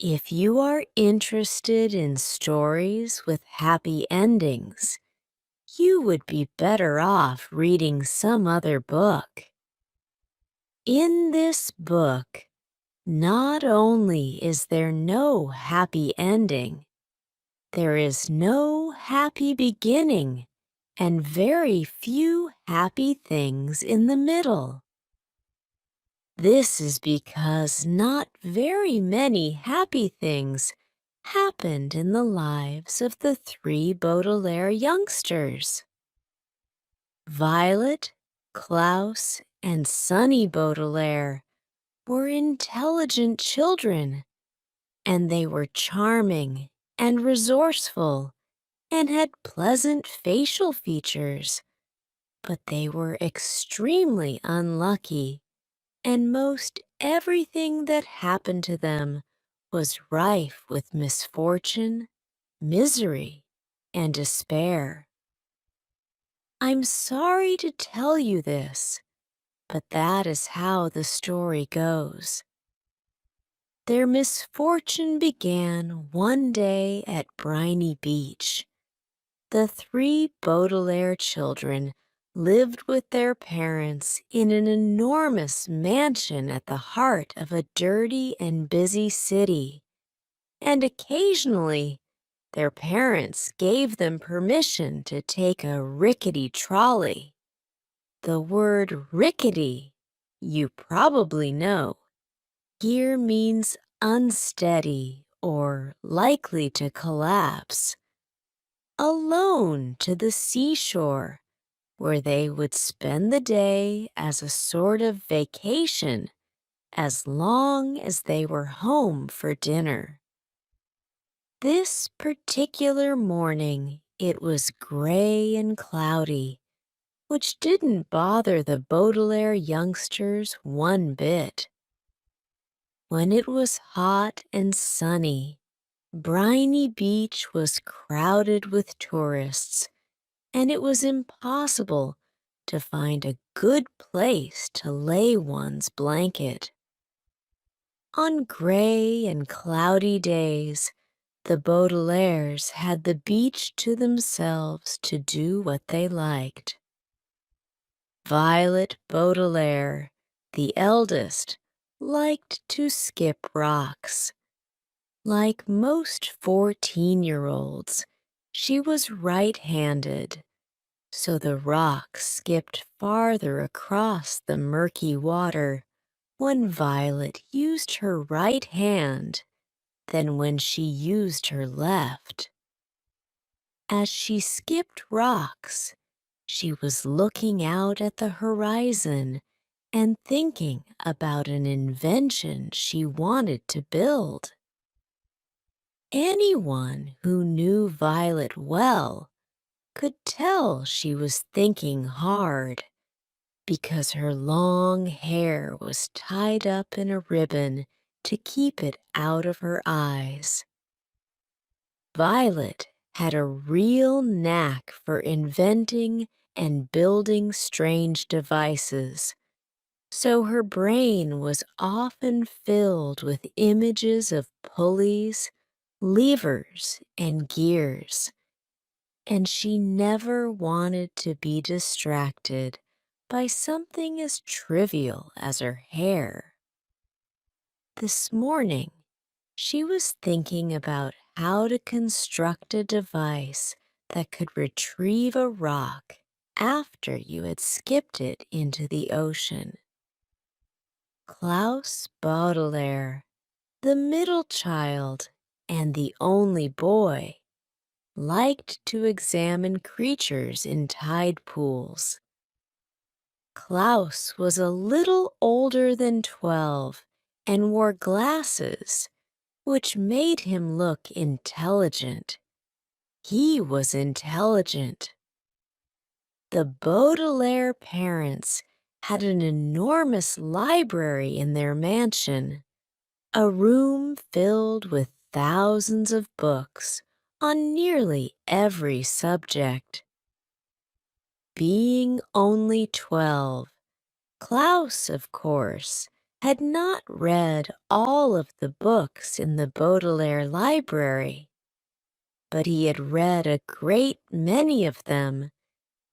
If you are interested in stories with happy endings, you would be better off reading some other book. In this book, not only is there no happy ending, there is no happy beginning and very few happy things in the middle. This is because not very many happy things happened in the lives of the three Baudelaire youngsters. Violet, Klaus, and Sunny Baudelaire were intelligent children, and they were charming and resourceful and had pleasant facial features, but they were extremely unlucky, and most everything that happened to them was rife with misfortune, misery, and despair. I'm sorry to tell you this, but that is how the story goes. Their misfortune began one day at Briny Beach. The three Baudelaire children lived with their parents in an enormous mansion at the heart of a dirty and busy city, and occasionally their parents gave them permission to take a rickety trolley. The word rickety, you probably know, here means unsteady or likely to collapse. Alone to the seashore, where they would spend the day as a sort of vacation as long as they were home for dinner. This particular morning, it was gray and cloudy, which didn't bother the Baudelaire youngsters one bit. When it was hot and sunny, Briny Beach was crowded with tourists, and it was impossible to find a good place to lay one's blanket. On gray and cloudy days, the Baudelaires had the beach to themselves to do what they liked. Violet Baudelaire, the eldest, liked to skip rocks. Like most 14-year-olds, she was right-handed, so the rocks skipped farther across the murky water when Violet used her right hand than when she used her left. As she skipped rocks, she was looking out at the horizon and thinking about an invention she wanted to build. Anyone who knew Violet well could tell she was thinking hard because her long hair was tied up in a ribbon to keep it out of her eyes. Violet had a real knack for inventing and building strange devices, so her brain was often filled with images of pulleys, levers, and gears, and she never wanted to be distracted by something as trivial as her hair. This morning, she was thinking about how to construct a device that could retrieve a rock after you had skipped it into the ocean. Klaus Baudelaire, the middle child and the only boy, liked to examine creatures in tide pools. Klaus was a little older than 12 and wore glasses, which made him look intelligent. He was intelligent. The Baudelaire parents had an enormous library in their mansion, a room filled with thousands of books on nearly every subject. Being only 12, Klaus, of course, had not read all of the books in the Baudelaire library, but he had read a great many of them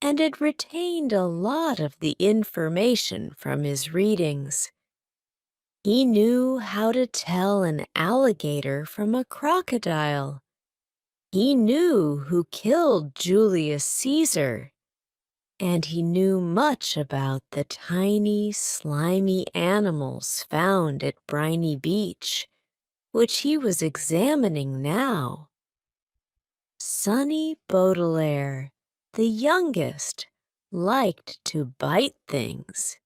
and had retained a lot of the information from his readings. He knew how to tell an alligator from a crocodile. He knew who killed Julius Caesar, and he knew much about the tiny, slimy animals found at Briny Beach, which he was examining now. Sonny Baudelaire, the youngest, liked to bite things.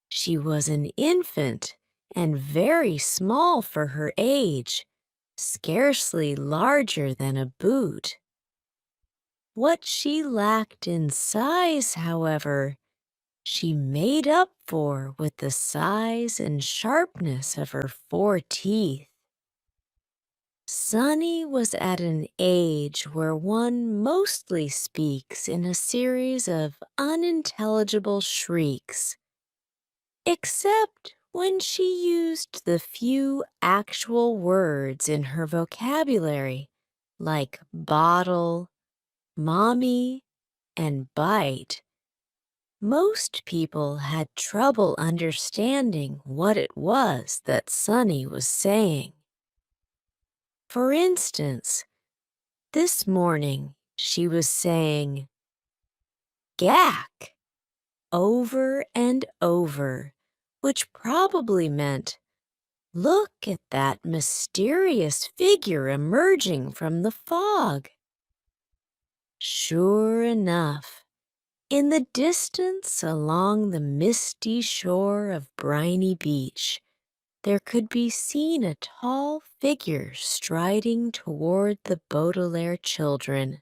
She was an infant and very small for her age, scarcely larger than a boot. What she lacked in size, however, she made up for with the size and sharpness of her 4 teeth. Sonny was at an age where one mostly speaks in a series of unintelligible shrieks, except when she used the few actual words in her vocabulary, like bottle, mommy, and bite. Most people had trouble understanding what it was that Sonny was saying. For instance, this morning she was saying, "Gack," over and over, which probably meant, "Look at that mysterious figure emerging from the fog." Sure enough, in the distance along the misty shore of Briny Beach, there could be seen a tall figure striding toward the Baudelaire children.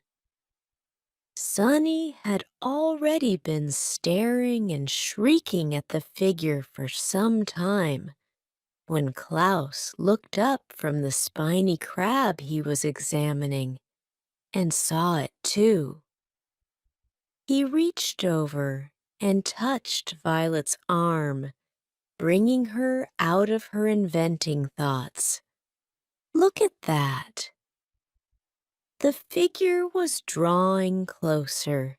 Sonny had already been staring and shrieking at the figure for some time when Klaus looked up from the spiny crab he was examining and saw it too. He reached over and touched Violet's arm, bringing her out of her inventing thoughts. "Look at that." The figure was drawing closer,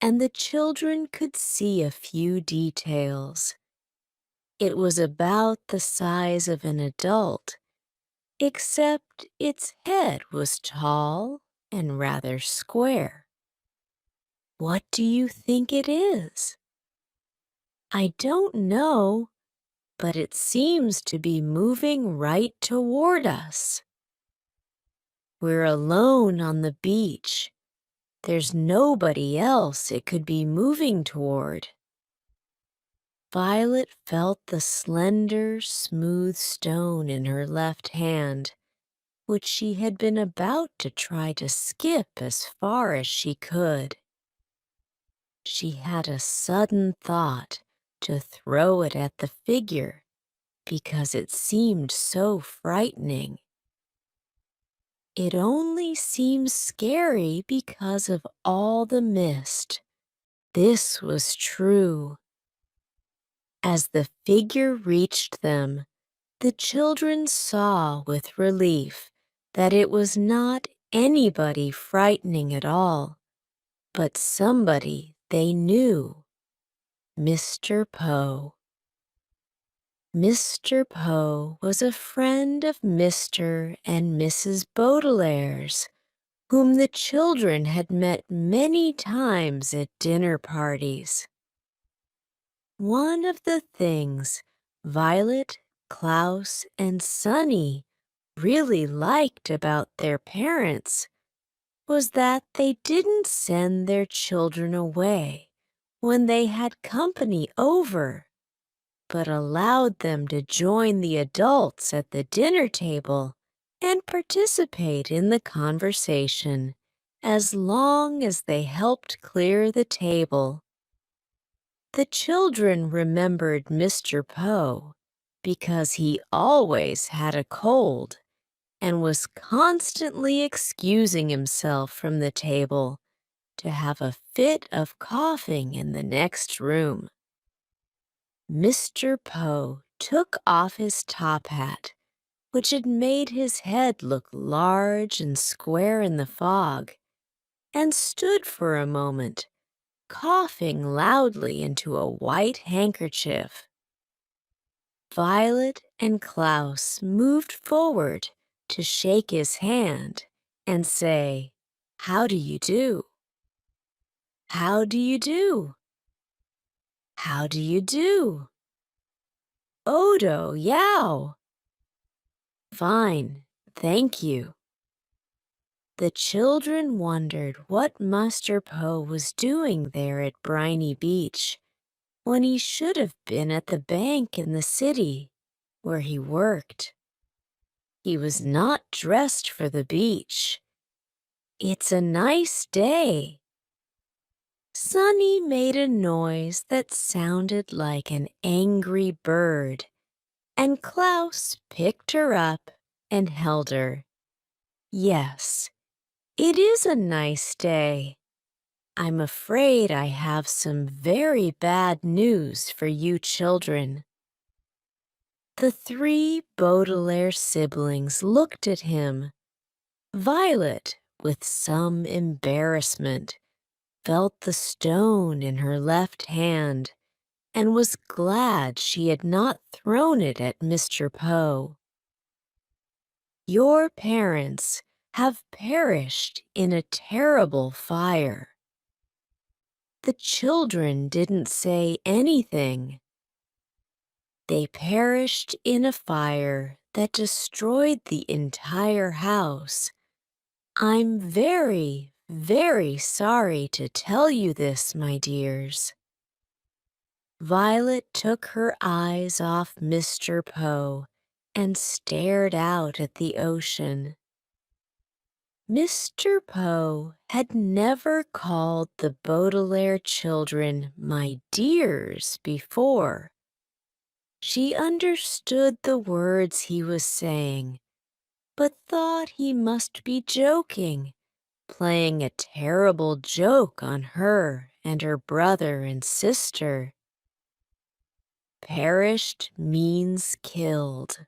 and the children could see a few details. It was about the size of an adult, except its head was tall and rather square. "What do you think it is?" "I don't know, but it seems to be moving right toward us." "We're alone on the beach. There's nobody else it could be moving toward." Violet felt the slender, smooth stone in her left hand, which she had been about to try to skip as far as she could. She had a sudden thought to throw it at the figure because it seemed so frightening. It only seems scary because of all the mist. This was true. As the figure reached them, the children saw with relief that it was not anybody frightening at all, but somebody they knew, Mr. Poe. Mr. Poe was a friend of Mr. and Mrs. Baudelaire's, whom the children had met many times at dinner parties. One of the things Violet, Klaus, and Sonny really liked about their parents was that they didn't send their children away when they had company over, but allowed them to join the adults at the dinner table and participate in the conversation as long as they helped clear the table. The children remembered Mr. Poe because he always had a cold and was constantly excusing himself from the table to have a fit of coughing in the next room. Mr. Poe took off his top hat, which had made his head look large and square in the fog, and stood for a moment, coughing loudly into a white handkerchief. Violet and Klaus moved forward to shake his hand and say, "How do you do? How do you do? How do you do? Odo, yow! Fine, thank you." The children wondered what Master Poe was doing there at Briny Beach when he should have been at the bank in the city where he worked. He was not dressed for the beach. "It's a nice day." Sunny made a noise that sounded like an angry bird, and Klaus picked her up and held her. "Yes, it is a nice day. I'm afraid I have some very bad news for you children." The three Baudelaire siblings looked at him. Violet, with some embarrassment, felt the stone in her left hand and was glad she had not thrown it at Mr. Poe. "Your parents have perished in a terrible fire." The children didn't say anything. "They perished in a fire that destroyed the entire house. I'm very, very sorry to tell you this, my dears." Violet took her eyes off Mr. Poe and stared out at the ocean. Mr. Poe had never called the Baudelaire children "my dears" before. She understood the words he was saying, but thought he must be joking, playing a terrible joke on her and her brother and sister. Perished means killed.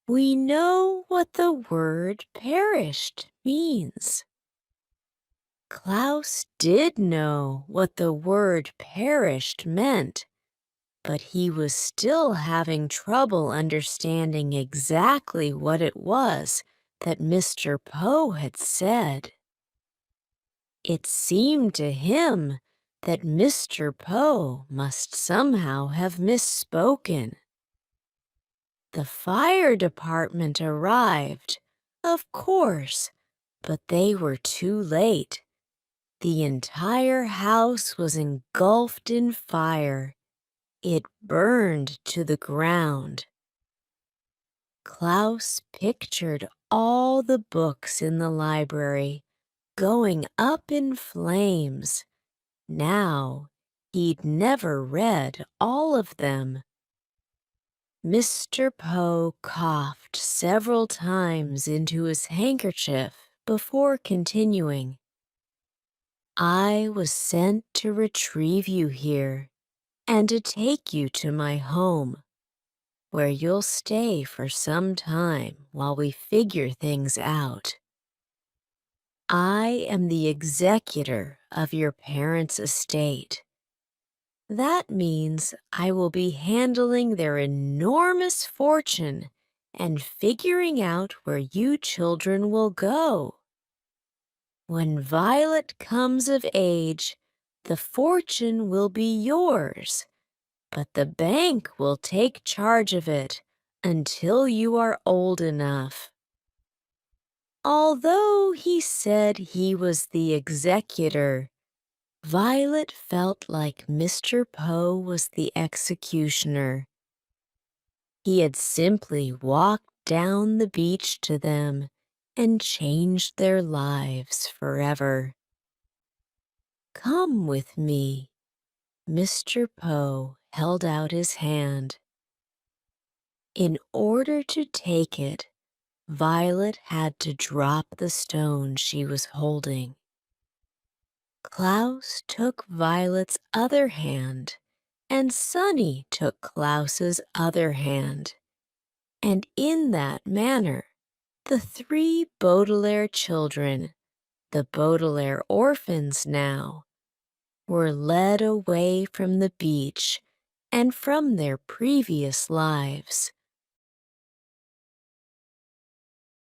We know what the word perished means. Klaus did know what the word perished meant, but he was still having trouble understanding exactly what it was that Mr. Poe had said. It seemed to him that Mr. Poe must somehow have misspoken. The fire department arrived, of course, but they were too late. The entire house was engulfed in fire. It burned to the ground. Klaus pictured all the books in the library going up in flames. Now, he'd never read all of them. Mr. Poe coughed several times into his handkerchief before continuing. "I was sent to retrieve you here and to take you to my home, where you'll stay for some time while we figure things out. I am the executor of your parents' estate. That means I will be handling their enormous fortune and figuring out where you children will go. When Violet comes of age, the fortune will be yours, but the bank will take charge of it until you are old enough." Although he said he was the executor, Violet felt like Mr. Poe was the executioner. He had simply walked down the beach to them and changed their lives forever. "Come with me." Mr. Poe held out his hand. In order to take it, Violet had to drop the stone she was holding. Klaus took Violet's other hand and Sunny took Klaus's other hand. And in that manner, the three Baudelaire children, the Baudelaire orphans now, were led away from the beach and from their previous lives